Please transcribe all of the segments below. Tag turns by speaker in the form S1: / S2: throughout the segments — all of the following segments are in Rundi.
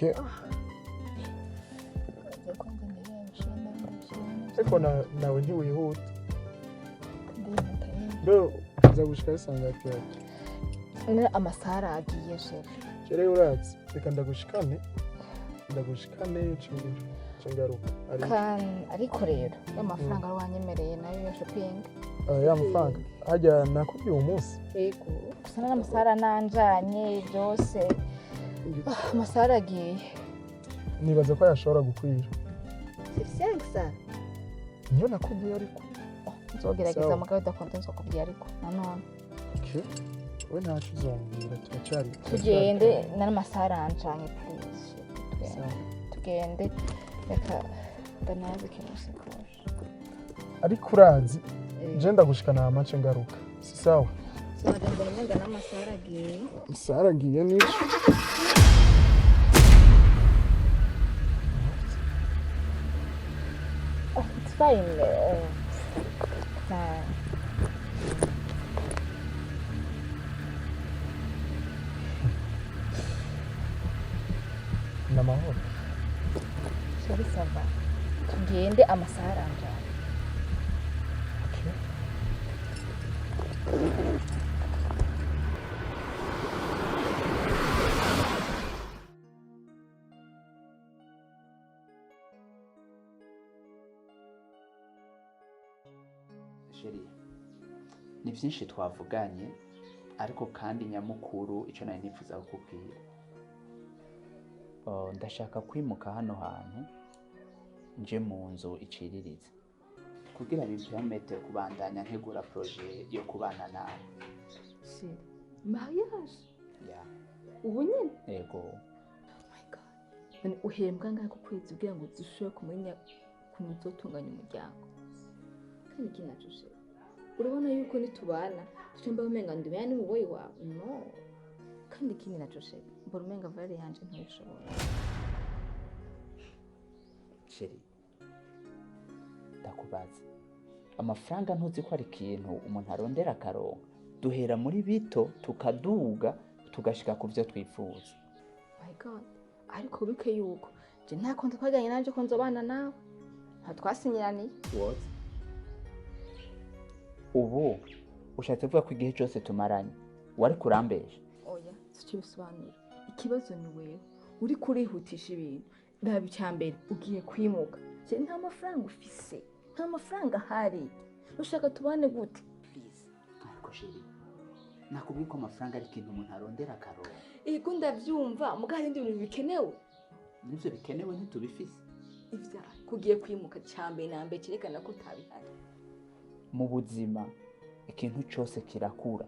S1: Okay. Ariko nawe ntiwihuta. Bro, uza gushika isanga cyane.
S2: Ne amasara agiye chef.
S1: Kere uratse, reka ndagushikane cingaruka.
S2: Ariko rero amafaranga wanyemereye nayo ya shopping.
S1: Ya mafaranga hajya nakubwiye umunsi.
S2: Yego. Gusa n'amasara nanjanye byose. Amasara agiye.
S1: Nibaza ko yashobora gukwira.
S2: Sisa.
S1: Niyo nakubwiye ariko.
S2: Nzogerageza mugabo dakonte nzokubwiye ariko nanone.
S1: Okay. We ntacyo uzombwira turacyari.
S2: Tugende n'amasara ancanye please. Tugende reka ndanaze kinose kosha.
S1: Ariko urazi je ndagushikana amace ngaruka. Si sawa?
S2: Sawa ndabona menga n'amasara agiye.
S1: Masara agiye nico.
S2: Oh, it's fine.
S1: Namahoro.
S2: Sorry sava. Tugende amasara anjanye.
S1: Okay.
S3: Sheri, ni byinshi twavuganye ariko kandi nyamukuru icyo nari nifuza kukubwira. Ndashaka kwimuka hano hantu nje mu nzu iciriritse kugira bimpermete kubandanya ntegura projet yo kubana nawe.
S2: Si. Mariage?
S3: Yeah.
S2: Ubu nyine?
S3: Yego.
S2: Oh my god. Uhembwa ngaho kwezi kugira ngo dushobore kumenya ukuntu uzotunganya umuryango. Kandi kinacushe. Urabona yuko nitubana tucemba umenga ndumenya ni wowe wawe. No. Kandi kini nacushe. Mbona umenga vale yanje ntishobora.
S3: Sheri. Ndakubaza. Amafaranga ntuzi ko ari ikintu umuntu arondera akaronka. Duhera muri bito tukaduga tugashika ku byo twifuza.
S2: My god. Ariko bike yuko je nta konta twajyanye nanje ko nzobana nawe. Nta twasinyirani.
S3: What? Ubu ushatse kuvuga ko igihe cyose tumaranye wari kurambesha.
S2: Oya, sico bisobanura. Ikibazo ni wewe uri kurihutisha ibintu. Ndaba icyambere ugiye kwimuka. Je nta mafaranga ufise. Nta mafaranga hari. Ushaka tubane gute?
S3: Please. Ariko Sheri. Nakubwiye ko amafaranga ari ikintu umuntu arondera akaronka.
S2: Ego ndavyumva, mugari ndi ibintu bikenewe.
S3: Nivyo bikenewe ntitubifise.
S2: Ivya kugiye kwimuka cyambe nambe kirekana ko utabihari.
S3: Mu buzima ikintu cyose kirakura.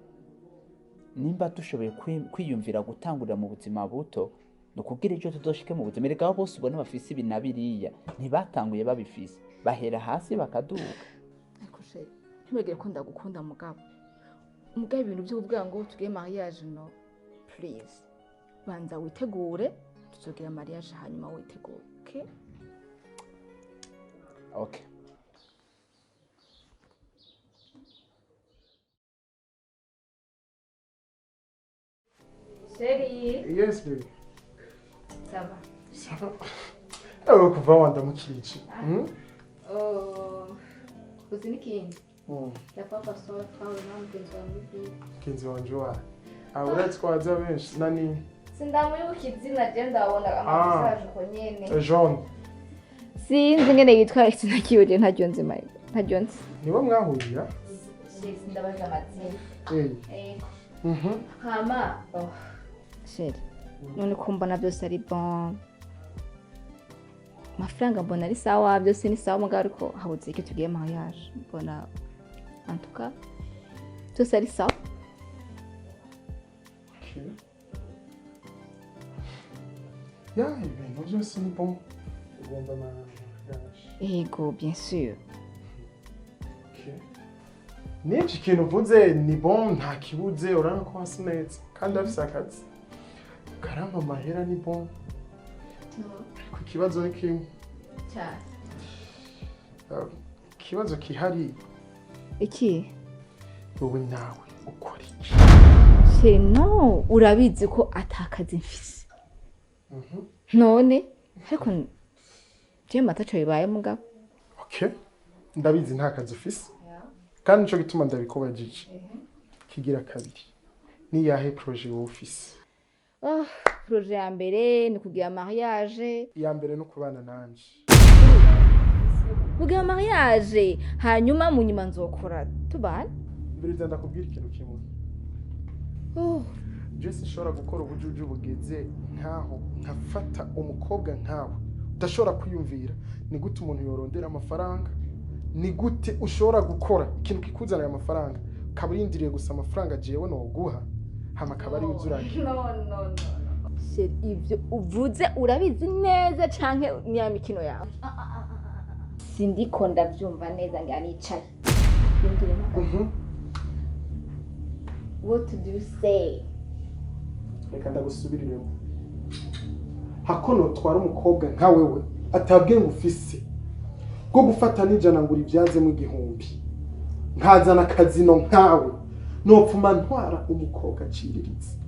S3: Nimba dushoboye kwiyumvira gutangurira mu buzima buto no kugira icyo tuzoshike mu buzima rega bose ubona bafise ibinabiriya ntibatanguye babifise bahera hasi bakaduka.
S2: Ariko Sheri ntibegere ko ndagukunda mugabo ibintu byo kuvuga ngo tugiye mariage no please banza witegure tuzogira mariage hanyuma witegure. Okay?
S3: Okay.
S2: Sheri.
S1: Yes, baby.
S2: Sava.
S1: Sava. Ewe kuva wandamukije.
S2: Uzi n'ikindi? Ndapapa sola twawe na mugenzi wawe muri
S1: Mugenzi wanje wa. Uretse kwaza benshi nani?
S2: Sindamwibuka izina je ndabona amasaje ko nyene.
S1: John.
S2: Sinzi ngene yitwa izina kiyoje ntajyo nzi mai. Ntajyo nzi.
S1: Niwe mwahurira?
S2: Sindabaza amazina. Hama. Sheri. None kumbona byose ari bon. Mafaranga mbona ari sawa byose ni sawa mugabo ariko habuze iki tugiye mariage. Mbona en tout cas byose ari sawa.
S1: Okay. Ya, ibintu byose ni bon. Ugomba mariage.
S2: Ego, bien sûr.
S1: Okay. N'iki kintu uvuze ni bon nta kibuze urana ko hasi neza kandi afise akazi. Karamba mahera ni bon. Ku kibazo ni kimwe.
S2: Cyane.
S1: Kibazo kihari.
S2: Iki?
S1: Wowe nawe ukora iki?
S2: No, urabizi ko atakazi mfise. none ariko jewe mataco bibaye mugabo
S1: okay ndabizi nta kazi ufise kandi nico gituma ndabikubajije kigira kabiri ni yahe projet wowe ufise
S2: projet ya mbere ni kugira mariage
S1: iya mbere no kubana nanje
S2: kugira mariage hanyuma mu nyuma nzokora tubana
S1: mbere ndakubwira ikintu kimwe Jesse shora gukora ubujuju bugeze nkaho nkafata umukobwa nkawe udashobora kwiyumvira ni gute umuntu yorondera amafaranga ni gute ushobora gukora ikintu kikuzanira amafaranga kaburindiriye gusa amafaranga jewe no guha hama kabari uzuranye
S2: no ivyo uvuze urabizi neza canke niya mikino yawe sindiko ndavyumva neza nganicaye yindire what do you say
S1: reka ndagusubiriremo hakono twara umukobwa nka wewe atabwe ngufise bwo gufata n'ijana ngura ivyazemo igihumbi nkazana kazino nkawe nopfuma ntwara umukobwa aciriritse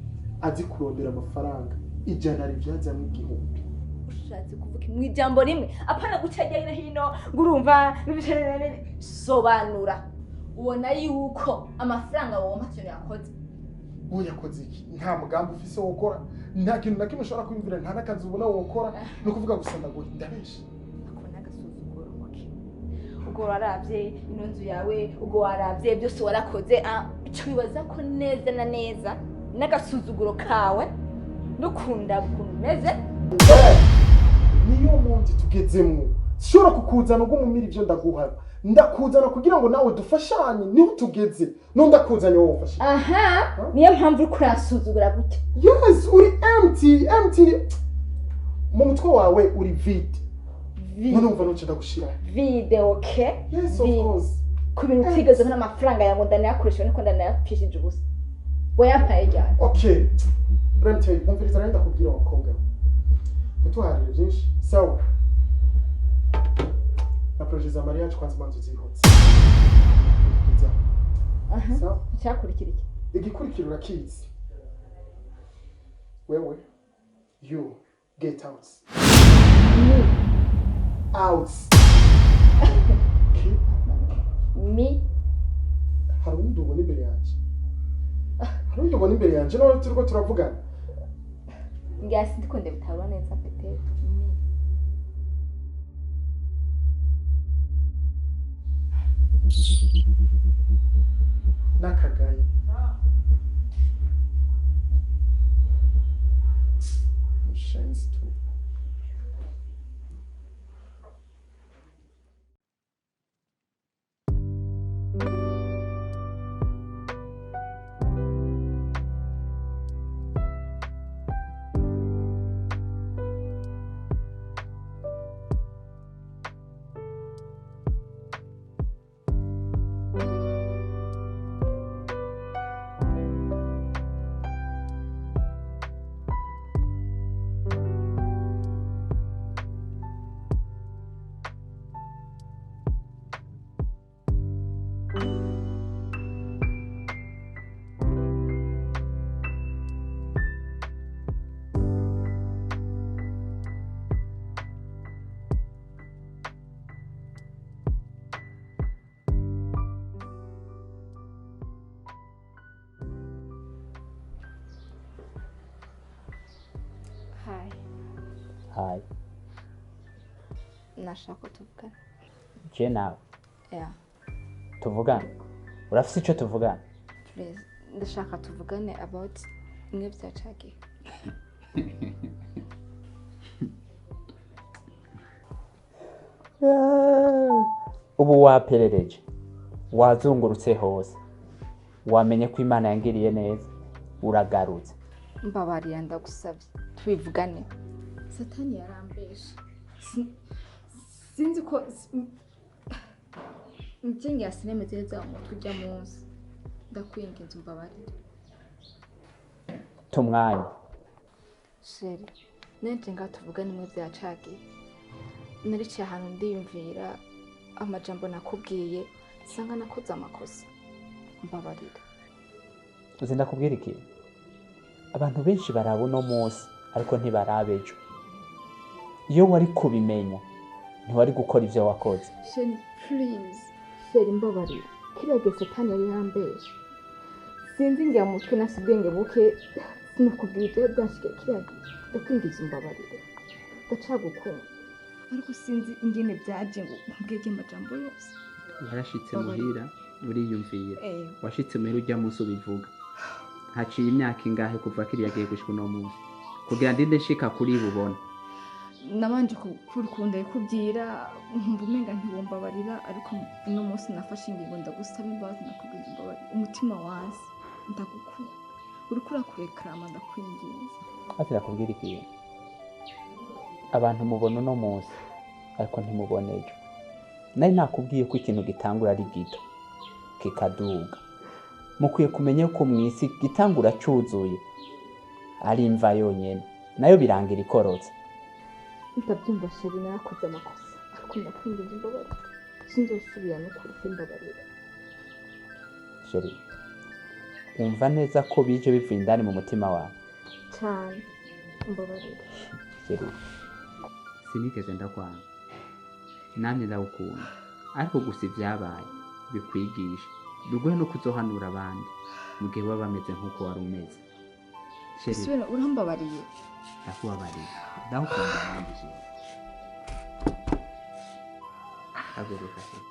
S1: azi kurondera amafaranga ijana rivyazamo igihumbi
S2: ushatse kuvuga mu ijambo rimwe apana gucajya hino ngurumva sobanura ubona yuko amafaranga wompa cyo yakoze
S1: yakoze iki nta mugambi ufise wo gukora nta kintu na kimwe ushobora kwiyumvira nta n'akazi ubona wokora no kuvuga gusa ndagoye ndabesha
S2: akona agasuzuguro muke ubwo waravye ino nzu yawe ubwo waravye byose warakoze icyo bibaza ko neza na neza n'agasuzuguro kawe n'ukunda ukuntu umeze
S1: niyo mundi tugezemwo sishobora kukuzana ubwo mumira ivyo ndaguha ndakuzana kugira ngo nawe dufashanye niho tugeze no ndakuzanye wowe ufashe
S2: niyo mpamvu uri kurasuzugura gute
S1: yes uri empty mu mutwe wawe uri vide none umva nuce ndagushira
S2: vide okay
S1: yes of course
S2: ku bintu utigeze n'amafaranga yango ndanayakoresha niko ndanayapishije ubusa boyampaye cyane
S1: okay Remte umviriza renda kubwira abakobwa tuharire byinshi sawa na projet za mariage kwanza manzo zihotse sawa
S2: cyakurikira iki
S1: igikurikira urakizi wewe you get out out
S2: me
S1: hari undi ubona imbere yanjye nawe turiko turavugana
S2: ngasi ndiko ndabitabura neza pete
S1: n'akagaye mushenzi tu
S3: Hi.
S2: Nashaka tuvugana.
S3: Je nawe.
S2: Yeah.
S3: Tuvugana. Urafise ico tuvugana?
S2: Please, ndashaka tuvugane about imwe byacage.
S3: Ubu waperereje. Wazungurutse hose. Wamenye ko Imana yangiriye neza. Uragarutse.
S2: Mbabarira ndagusabye. Tubivugane. Satani yarambesha. Sinzi ko Mjengi asinemeze neza umutwe ujya munsi. Ndakwinginze umbabarire.
S3: Tumwanya.
S2: Sheri, nanje ngatuvugane imwe byacage. Nariciye ahantu ndiyumvira amajambo nakubwiye sanga nakoze amakosa. Mbabarira.
S3: Uzinda kubwira iki? Abantu benshi barabo no munsi ariko ntibarabejo. iyo wari kubimenya ntiwari gukora ivyo wakoze.
S2: Sheri please Sheri mbabarira kiriya gihe satani yari yambeshe sinzi ngira mu mutwe nasi ubwenge buke sinakubwira ibyo byashike kiriya gihe ndakwingiza imbabarire ndacagukunda ariko sinzi ingene byaje ngo mbwege amajambo yose.
S3: Warashitse muhira uriyumvira washitse muhira ujya munsi ubivuga haciye imyaka ingahe kuva kiriya gihe gushika uno munsi kugira ndinde nshika kuri bubona
S2: nabanje kurukunda kubwira nkumva umenga ntiwumbabarira ariko uno munsi nafashe ingingo ndagusaba imbabazi nakubwira imbabarira umutima wanjye ndagukunda uriko urakurekarama ndakwinginze.
S3: ati nakubwira ikintu abantu mubona uno munsi ariko ntimubona ejo. Nari nakubwiye ko ikintu gitangura ari gito kikaduga mukwiye kumenya ko mwisi gitangura cyuzuye ari imva yonyene nayo birangira ikorotse.
S2: Ndabyumva Sheri narakoze amakosa ariko ndakwinginze imbabarira sinzosubira no kurufa imbabarira.
S3: Sheri umva neza ko bije bivuye indani mu mutima wawe
S2: cyane imbabarira.
S3: Sheri sinigeze ndakwanga nanjye ndawukunda ariko gusa ibyabaye bikwigisha biguhe no kuzohanura abandi mu gihe baba bameze nk'uko wari umeze.
S2: Sheri urambabariye
S3: ndakubabariye ndawukunda nanjye Sheri aberuka Sheri.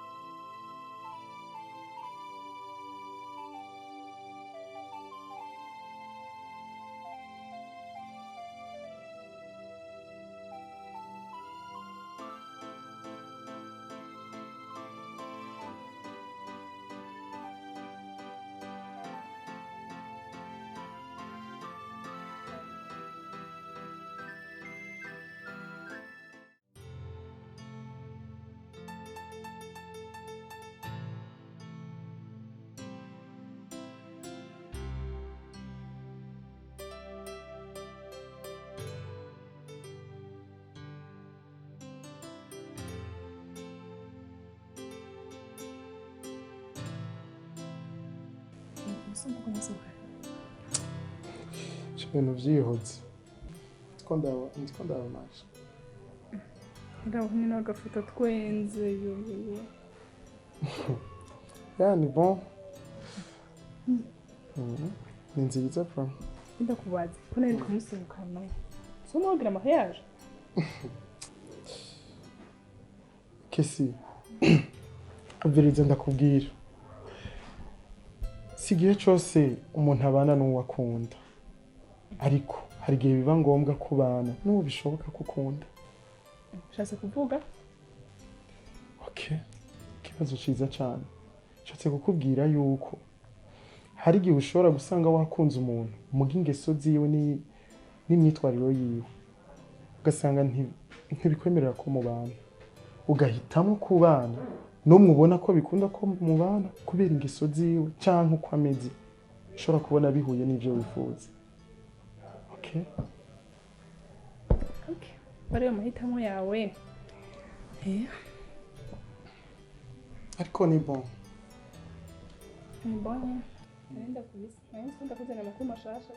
S1: ibintu byihuse nziko ndabonaje
S4: ndabona n'agafoto twenze
S1: ya ni bon ni nziza pa
S4: ndakubaza ko nari kumusohokana so mwagira mariage
S1: kesi ubirize ndakubwira si igihe cyose umuntu abana n'uwo akunda ariko hari igihe biba ngombwa kubana n'uwo bishoboka ko ukunda.
S4: ushatse kuvuga
S1: okay ikibazo cyiza cyane nshatse kukubwira yuko hari igihe ushobora gusanga wakunze umuntu muga ingeso ziwe n'imyitwariro yiwe ugasanga ntibikwemerera ko mubana ugahitamo kubana n'umwe ubona ko bikunda ko mubana kubera ingeso ziwe cyangwa uko ameze ushobora kubona bihuye n'ibyo wifuza. okay
S4: bari amahitamo yawe
S1: ariko ni bon
S4: ni bon nenda kubisa nenda kuzana amakuru mashasha